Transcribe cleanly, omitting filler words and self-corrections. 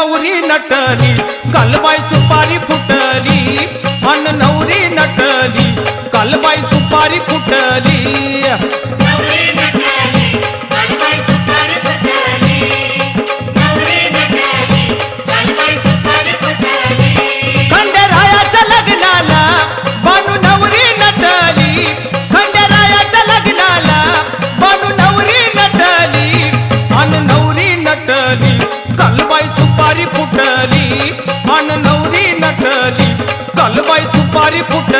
नवरी नटली कालबाई सुपारी फुटली अन नवरी नटली कालबाई सुपारी फुटली खंडेरायाच्या लग्नाला बानू नवरी नटली खंडेरायाच्या लग्नाला बानू नवरी नटली अन नवरी नटली कालबाई सुपारी फुटली अन नवरी नटली कालबाई सुपारी फुटली